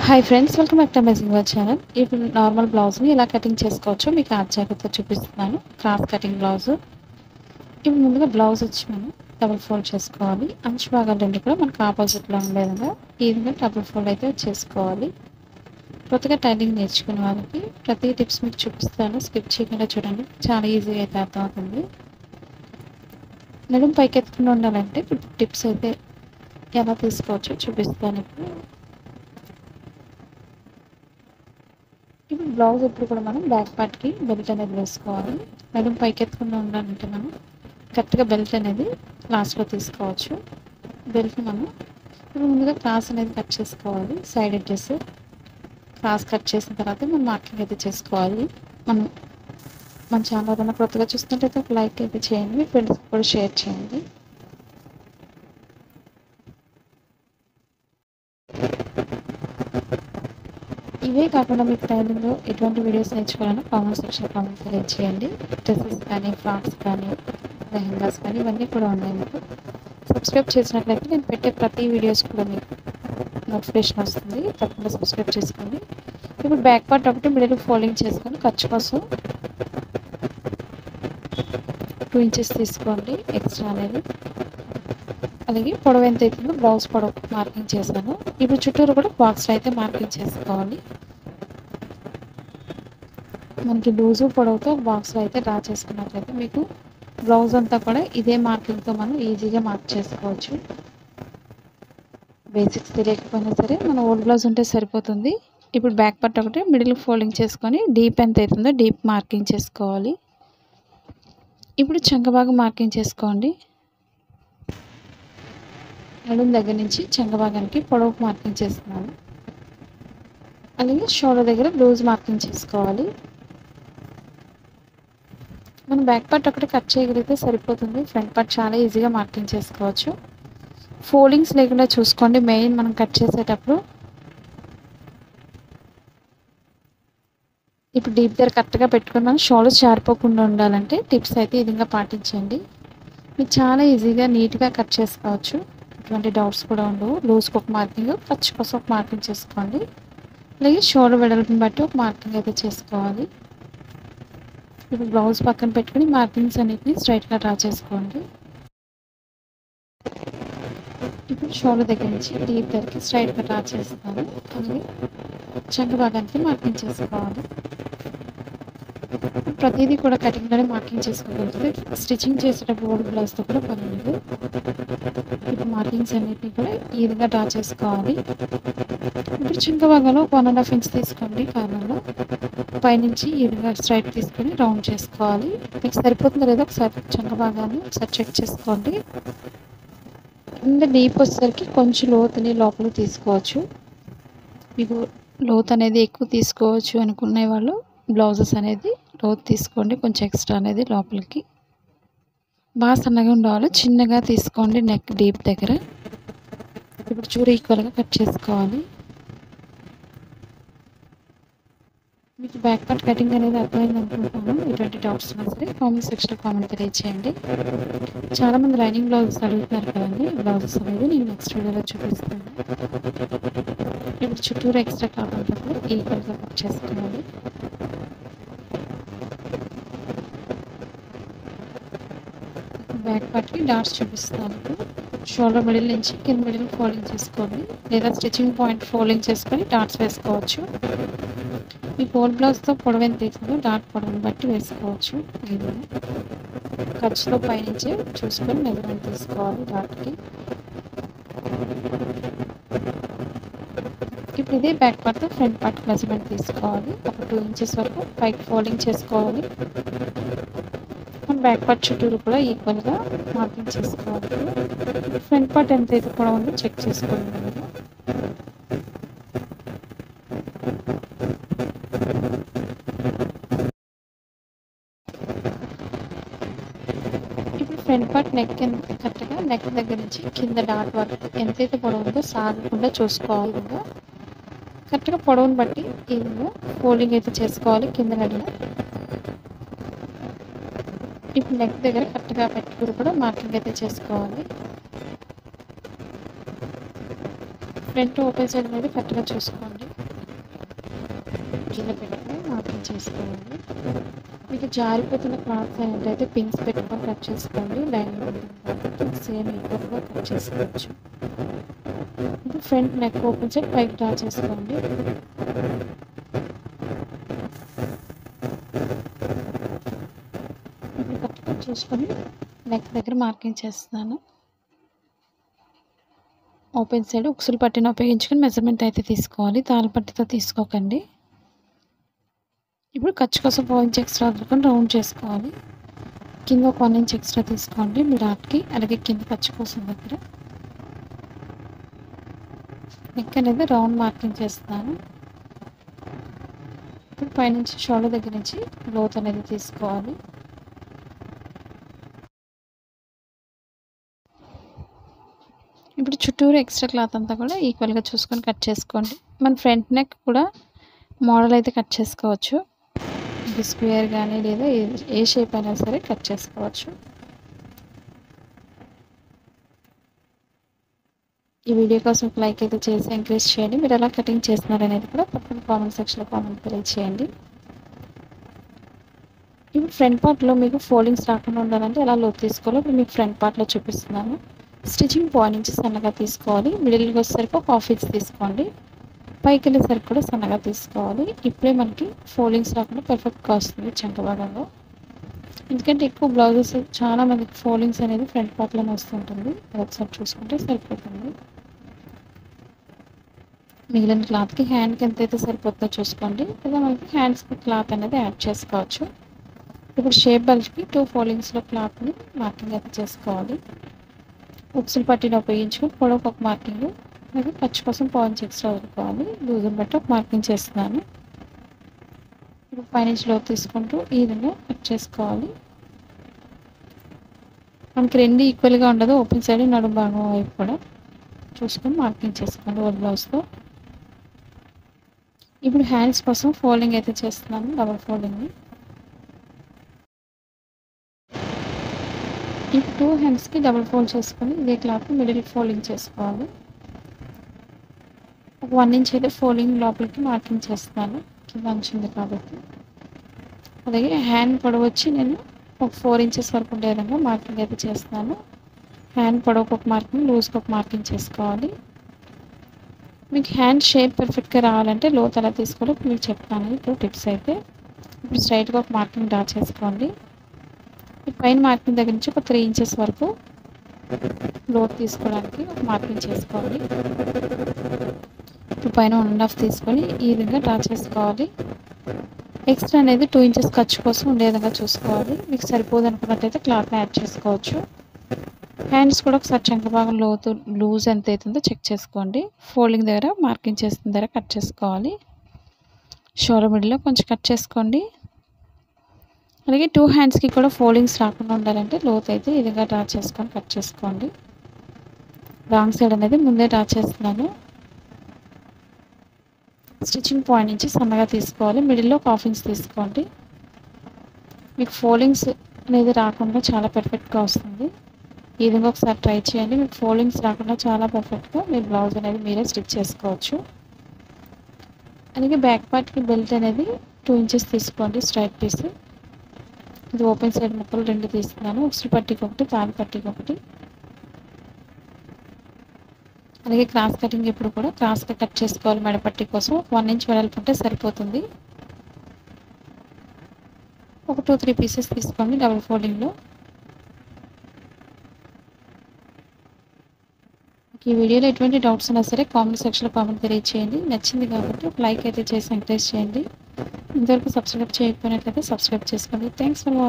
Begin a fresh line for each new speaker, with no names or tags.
Hi friends, welcome back to amazing word channel. ఇప్పుడు normal బ్లౌజ్ని ఎలా కటింగ్ చేసుకోవచ్చో మీకు ఆ జాగ్రత్తగా చూపిస్తున్నాను. Cross cutting blouse. ఇప్పుడు ముందుగా బ్లౌజ్ వచ్చి మనం డబుల్ ఫోల్డ్ చేసుకోవాలి. అంచు భాగాలు రెండు కూడా మనకు ఆపోజిట్లో ఉండే విధంగా ఈ విధంగా డబుల్ ఫోల్డ్ అయితే చేసుకోవాలి. కొత్తగా టైలింగ్ నేర్చుకునే వాళ్ళకి ప్రతి టిప్స్ మీకు చూపిస్తాను, స్కిప్ చేయకుండా చూడండి, చాలా ఈజీగా అయితే అర్థమవుతుంది. నడుము పైకి ఎత్తుకుండా ఉండాలంటే ఇప్పుడు టిప్స్ అయితే ఎలా తీసుకోవచ్చో చూపిస్తాను. ఇప్పుడు బ్లౌజ్ ఎప్పుడు కూడా మనం బ్యాక్ పార్ట్కి బెల్ట్ అనేది వేసుకోవాలి. నడుము పైకి ఎత్తుకుండా ఉండాలంటే మనం కరెక్ట్గా బెల్ట్ అనేది లాస్ట్లో తీసుకోవచ్చు. బెల్ట్ని మనం ఇప్పుడు ముందుగా క్రాస్ అనేది కట్ చేసుకోవాలి. సైడ్ ఎడ్జెస్ క్రాస్ కట్ చేసిన తర్వాత మనం మార్కింగ్ అయితే చేసుకోవాలి. మన ఛానల్ ఏదైనా కొత్తగా చూస్తున్నట్టయితే ఒక లైక్ అయితే చేయండి, మీ ఫ్రెండ్స్కి కూడా షేర్ చేయండి. ఇవే కాకుండా మీకు టైలింగ్లో ఎటువంటి వీడియోస్ నేర్చుకోవాలన్నా కామెంట్ సెక్షన్లో కామెంట్ తెలియజేయండి. డ్రెస్సెస్ కానీ, ఫ్రాక్స్ కానీ, లెహంగాస్ కానీ ఇవన్నీ కూడా ఉన్నాయి. మీకు సబ్స్క్రైబ్ చేసినట్లయితే నేను పెట్టే ప్రతి వీడియోస్ కూడా మీకు నోటిఫికేషన్ వస్తుంది. తప్పకుండా సబ్స్క్రైబ్ చేసుకోండి. ఇప్పుడు బ్యాక్ పార్ట్ ఒకటి మిడిల్ ఫోల్డింగ్ చేసుకొని ఖర్చు కోసం 2 ఇంచెస్ తీసుకోండి ఎక్స్ట్రా అనేది. అలాగే పొడవు ఎంత అవుతుందో బ్లౌజ్ పొడవు మార్కింగ్ చేశాను. ఇప్పుడు చుట్టూరు కూడా బాక్స్లో అయితే మార్కింగ్ చేసుకోవాలి. మనకి లూజు పొడవుతో బాక్స్లో అయితే డ్రా చేసుకున్నట్లయితే మీకు బ్లౌజ్ అంతా కూడా ఇదే మార్కింగ్తో మనం ఈజీగా మార్క్ చేసుకోవచ్చు. బేసిక్స్ తెలియకపోయినా సరే మన ఓల్డ్ బ్లౌజ్ ఉంటే సరిపోతుంది. ఇప్పుడు బ్యాక్ పార్ట్ ఒకటి మిడిల్ ఫోల్డింగ్ చేసుకొని డీప్ ఎంత అవుతుందో డీప్ మార్కింగ్ చేసుకోవాలి. ఇప్పుడు చంక భాగం మార్కింగ్ చేసుకోండి. నడుము దగ్గర నుంచి చంక భాగానికి పొడవుకు మార్కింగ్ చేస్తున్నాను. అలాగే షోల్డర్ దగ్గర లూజ్ మార్కింగ్ చేసుకోవాలి. మనం బ్యాక్ పార్ట్ ఒకటి కట్ చేయగలిగితే సరిపోతుంది. ఫ్రంట్ పార్ట్ చాలా ఈజీగా మార్కింగ్ చేసుకోవచ్చు. ఫోల్డింగ్స్ లేకుండా చూసుకోండి మెయిన్ మనం కట్ చేసేటప్పుడు. ఇప్పుడు డీప్ దగ్గర కరెక్ట్గా పెట్టుకొని మనం షోల్డర్స్ జారిపోకుండా ఉండాలంటే టిప్స్ అయితే ఈ విధంగా పాటించండి. మీకు చాలా ఈజీగా నీట్గా కట్ చేసుకోవచ్చు. ఎటువంటి డౌట్స్ కూడా ఉండవు. లూజ్కి ఒక మార్కింగ్, ఖర్చు కోసం ఒక మార్కింగ్ చేసుకోండి. అలాగే షోల్డర్ వెడల్పుని బట్టి ఒక మార్కింగ్ అయితే చేసుకోవాలి. ఇప్పుడు బ్లౌజ్ పక్కన పెట్టుకుని మార్కింగ్స్ అన్నిటిని స్ట్రైట్గా డ్రా చేసుకోండి. ఇప్పుడు షోల్డర్ దగ్గర నుంచి డీప్ దగ్గరికి స్ట్రైట్గా డ్రా చేస్తాను. అలాగే చంక భాగానికి మార్కింగ్ చేసుకోవాలి. ప్రతిదీ కూడా కటింగ్లోనే మార్కింగ్ చేసుకోగలుగుతుంది. స్టిచ్చింగ్ చేసేటప్పుడు ఓల్డ్ బ్లౌజ్తో కూడా పని లేదు. ఇప్పుడు మార్కింగ్స్ అన్నిటిని కూడా ఈ విధంగా డ్రా చేసుకోవాలి. ఇప్పుడు చంక భాగంలో 1.5 ఇంచ్ తీసుకోండి. కార్నర్లో పైనుంచి ఈ విధంగా స్ట్రైట్ తీసుకొని రౌండ్ చేసుకోవాలి. మీకు సరిపోతుందో లేదో ఒకసారి చంక భాగాన్ని ఒకసారి చెక్ చేసుకోండి. కింద డీప్ వచ్చేసరికి కొంచెం లోతుని లోపలికి తీసుకోవచ్చు. మీకు లోతు అనేది ఎక్కువ తీసుకోవచ్చు అనుకునే వాళ్ళు బ్లౌజెస్ అనేది లోతు తీసుకోండి, కొంచెం ఎక్స్ట్రా అనేది లోపలికి. బాగా సన్నగా ఉండేవాళ్ళు చిన్నగా తీసుకోండి నెక్ డీప్ దగ్గర. ఇప్పుడు చూడు ఈక్వల్గా కట్ చేసుకోవాలి. మీకు బ్యాక్ పార్ట్ కటింగ్ అనేది అర్థమైంది అనుకుంటున్నాను. ఎటువంటి డౌట్స్ ఉన్నా సరే కామెంట్ సెక్షన్లో కామెంట్ తెలియజేయండి. చాలామంది లైనింగ్ బ్లౌజెస్ అడుగుతున్నారు కదండి. బ్లౌజెస్ అనేది నేను నెక్స్ట్ వీడియోలో చూపిస్తాను. ఇప్పుడు చుట్టూరు ఎక్స్ట్రా క్లాత్ అంతా కూడా ఈక్వల్గా కట్ చేసుకోవాలి. బ్యాక్ పార్ట్కి డాట్స్ చూపిస్తాను. షోల్డర్ మిడిల్ నుంచి కింద మిడిల్ ఫోల్డింగ్ చేసుకోండి, లేదా స్టిచ్చింగ్ పాయింట్ ఫోల్డింగ్ చేసుకొని డాట్స్ వేసుకోవచ్చు. మీ ఓల్డ్ బ్లౌజ్తో పొడవు ఎంత అవుతుందో డాట్ పొడవుని బట్టి వేసుకోవచ్చు. ఖర్చుతో పైనుంచి చూసుకొని మెజర్మెంట్ తీసుకోవాలి డాట్కి. ఇప్పుడు ఇదే బ్యాక్ పార్ట్తో ఫ్రంట్ పార్ట్ మెజర్మెంట్ తీసుకోవాలి. ఒక 2 ఇంచెస్ వరకు పైకి ఫోల్డింగ్ చేసుకోవాలి. మన బ్యాక్ పార్ట్ చుట్టూరు కూడా ఈక్వల్గా మార్కింగ్ చేసుకోవాలి. ఫ్రంట్ పార్ట్ ఎంత అయితే కూడా ఉందో చెక్ చేసుకోండి. ఇప్పుడు ఫ్రంట్ పార్ట్ నెక్ కరెక్ట్గా నెక్ దగ్గర నుంచి కింద డాట్ వరకు ఎంతైతే పొడవు ఉందో సాగకుండా చూసుకోవాలి. విధంగా కరెక్ట్గా పొడవుని బట్టి ఈ విధంగా ఫోల్డింగ్ అయితే చేసుకోవాలి కింద నడిన. ఇప్పుడు నెక్ దగ్గర కరెక్ట్గా పెట్టుకుని కూడా మార్కింగ్ అయితే చేసుకోవాలి. ఫ్రంట్ ఓపెన్ సైడ్ అనేది కరెక్ట్గా చూసుకోండి. కింద పెట్టుకొని మార్కింగ్ చేసుకోవాలి. మీకు జారిపోతున్న క్లాత్స్ ఏంటంటే పిన్స్ పెట్టుకొని కట్ చేసుకోండి. లైనింగ్ ఉంటుంది కాబట్టి సేమ్ ఈక్వల్గా కట్ చేసుకోవచ్చు. ఇప్పుడు ఫ్రంట్ నెక్ ఓపెన్ సైడ్ పైకి డ్రా చేసుకోండి. ఇప్పుడు కట్ చేసుకొని నెక్ దగ్గర మార్కింగ్ చేస్తున్నాను. ఓపెన్ సైడ్ ఉక్సులు పట్టిన ఉపయోగించుకొని మెజర్మెంట్ అయితే తీసుకోవాలి. తాళ్ళ పట్టితో తీసుకోకండి. ఇప్పుడు ఖర్చు కోసం 1 ఇంచ్ ఎక్స్ట్రా వదులుకొని రౌండ్ చేసుకోవాలి. కింద ఒక 1 ఇంచ్ ఎక్స్ట్రా తీసుకోండి మీ డాట్కి. అలాగే కింద ఖర్చు కోసం దగ్గర నెక్ అనేది రౌండ్ మార్కింగ్ చేస్తాను. ఇప్పుడు పైనుంచి షోల్డర్ దగ్గర నుంచి లోత్ అనేది తీసుకోవాలి. ఇప్పుడు చుట్టూరు ఎక్స్ట్రా క్లాత్ అంతా కూడా ఈక్వల్గా చూసుకొని కట్ చేసుకోండి. మన ఫ్రంట్ నెక్ కూడా మోడల్ అయితే కట్ చేసుకోవచ్చు. ఇది స్క్వేర్ కానీ లేదా ఏ షేప్ అయినా సరే కట్ చేసుకోవచ్చు. ఈ వీడియో కోసం లైక్ అయితే చేసి ఎంకరేజ్ చేయండి. మీరు ఎలా కటింగ్ చేస్తున్నారు అనేది కూడా పక్కన కామెంట్ సెక్షన్లో కామెంట్ తెలియజేయండి. ఇప్పుడు ఫ్రంట్ పార్ట్లో మీకు ఫోల్డింగ్స్ రాకుండా ఉండాలంటే ఎలా లోతు తీసుకోవాలో ఇప్పుడు మీకు ఫ్రంట్ పార్ట్లో చూపిస్తున్నాను. స్టిచ్చింగ్ పాయింట్ నుంచి సన్నగా తీసుకోవాలి. మిడిల్కి వచ్చేసరికి ఒక 1/2 ఇంచ్ తీసుకోండి. పైకి వెళ్ళేసరికి కూడా సన్నగా తీసుకోవాలి. ఇప్పుడే మనకి ఫోల్డింగ్స్ రాకుండా పర్ఫెక్ట్గా వస్తుంది చంక భాగంలో. ఎందుకంటే ఎక్కువ బ్లౌజెస్ చాలా మందికి ఫోల్డింగ్స్ అనేది ఫ్రంట్ పార్ట్లోనే వస్తుంటుంది. అది ఒకసారి చూసుకుంటే సరిపోతుంది. మిగిలిన క్లాత్కి హ్యాండ్కి ఎంతైతే సరిపోతుందో చూసుకోండి. లేదా మనకి హ్యాండ్స్కి క్లాత్ అనేది యాడ్ చేసుకోవచ్చు. ఇప్పుడు షేప్ బెల్ట్కి 2 ఫోల్డింగ్స్లో క్లాత్ని మార్కింగ్ అయితే చేసుకోవాలి. ఉక్సులు పట్టిన ఉపయోగించుకొని పొడవుకు ఒక మార్కింగ్, అలాగే ఖర్చు కోసం 1 ఇంచ్ ఎక్స్ట్రా వదులుకోవాలి. లూజుని బట్టి ఒక మార్కింగ్ చేస్తున్నాను. ఇప్పుడు పైనుంచి లోతు తీసుకుంటూ ఈ విధంగా కట్ చేసుకోవాలి. మనకి రెండు ఈక్వల్గా ఉండదు. ఓపెన్ సైడ్ నడుము భాగం వైపు కూడా చూసుకొని మార్కింగ్ చేసుకోండి ఓల్ బ్లౌజ్తో. ఇప్పుడు హ్యాండ్స్ కోసం ఫోల్డింగ్ అయితే చేస్తున్నాను, డబల్ ఫోల్డింగ్. ఇప్పుడు 2 హ్యాండ్స్కి డబల్ ఫోల్డ్ చేసుకొని ఇదే క్లాత్ మిడిల్ ఫోల్డింగ్ చేసుకోవాలి. ఒక 1 ఇంచ్ అయితే ఫోల్డింగ్ లోపలికి మార్కింగ్ చేస్తున్నాను, కింద అంచుంది కాబట్టి. అలాగే హ్యాండ్ పొడవు వచ్చి నేను ఒక 4 ఇంచెస్ వరకు ఉండే విధంగా మార్కింగ్ అయితే చేస్తున్నాను. హ్యాండ్ పొడవుకు ఒక మార్కింగ్, లూజ్కి ఒక మార్కింగ్ చేసుకోవాలి. మీకు హ్యాండ్ షేప్ పర్ఫెక్ట్గా రావాలంటే లోత్ ఎలా తీసుకోవాలో మీకు చెప్తాను ఇప్పుడు టిప్స్ అయితే. ఇప్పుడు స్ట్రైట్గా ఒక మార్కింగ్ డ్రా చేసుకోండి. ఈ పైన మార్కింగ్ దగ్గర నుంచి ఒక 3 ఇంచెస్ వరకు లోత్ తీసుకోవడానికి ఒక మార్కింగ్ చేసుకోవాలి. ఇప్పుడు పైన 1.5 తీసుకొని ఈ విధంగా డ్రా చేసుకోవాలి. ఎక్స్ట్రా అనేది 2 ఇంచెస్ ఖర్చు కోసం ఉండే విధంగా చూసుకోవాలి. మీకు సరిపోదు అనుకున్నట్టయితే క్లాత్ని యాడ్ చేసుకోవచ్చు. హ్యాండ్స్ కూడా ఒకసారి చంక భాగం లోతు లూజ్ ఎంత అవుతుందో చెక్ చేసుకోండి. ఫోల్డింగ్ దగ్గర మార్కింగ్ చేసిన దగ్గర కట్ చేసుకోవాలి. షోల్డర్ మిడిల్లో కొంచెం కట్ చేసుకోండి. అలాగే 2 హ్యాండ్స్కి కూడా ఫోల్డింగ్స్ రాకుండా ఉండాలంటే లోతు అయితే ఈ విధంగా డ్రా చేసుకొని కట్ చేసుకోండి. రాంగ్ సైడ్ అనేది ముందే డ్రా చేస్తున్నాను. స్టిచ్చింగ్ పాయింట్ నుంచి సన్నగా తీసుకోవాలి. మిడిల్లో ఒక 1/2 ఇంచ్ తీసుకోండి. మీకు ఫోల్డింగ్స్ అనేది రాకుండా చాలా పర్ఫెక్ట్గా వస్తుంది. ఈ విధంగా ఒకసారి ట్రై చేయండి. మీకు ఫోల్డింగ్స్ రాకుండా చాలా పర్ఫెక్ట్గా మీరు బ్లౌజ్ అనేది మీరే స్టిచ్ చేసుకోవచ్చు. అలాగే బ్యాక్ పార్ట్కి బెల్ట్ అనేది 2 ఇంచెస్ తీసుకోండి. స్ట్రైట్ పీస్ ఇది ఓపెన్ సైడ్ ముక్కలు 2 తీసుకున్నాను. ఉక్సులు పట్టీకి ఒకటి, తాళి పట్టీకి ఒకటి. అలాగే క్రాస్ కటింగ్ ఎప్పుడు కూడా క్రాస్గా కట్ చేసుకోవాలి. మెడపట్టీ కోసం 1 ఇంచ్ వెడల్పు ఉంటే సరిపోతుంది. ఒక 2-3 పీసెస్ తీసుకోండి డబుల్ ఫోల్డింగ్లో. ఈ వీడియోలో ఎటువంటి డౌట్స్ ఉన్నా సరే కామెంట్ సెక్షన్లో కామెంట్ తెలియజేయండి. నచ్చింది కాబట్టి ఒక లైక్ అయితే చేసి ఎంకరేజ్ చేయండి. ఇంతవరకు సబ్స్క్రైబ్ చేయకపోయినట్లయితే సబ్స్క్రైబ్ చేసుకోండి. Thanks for watching.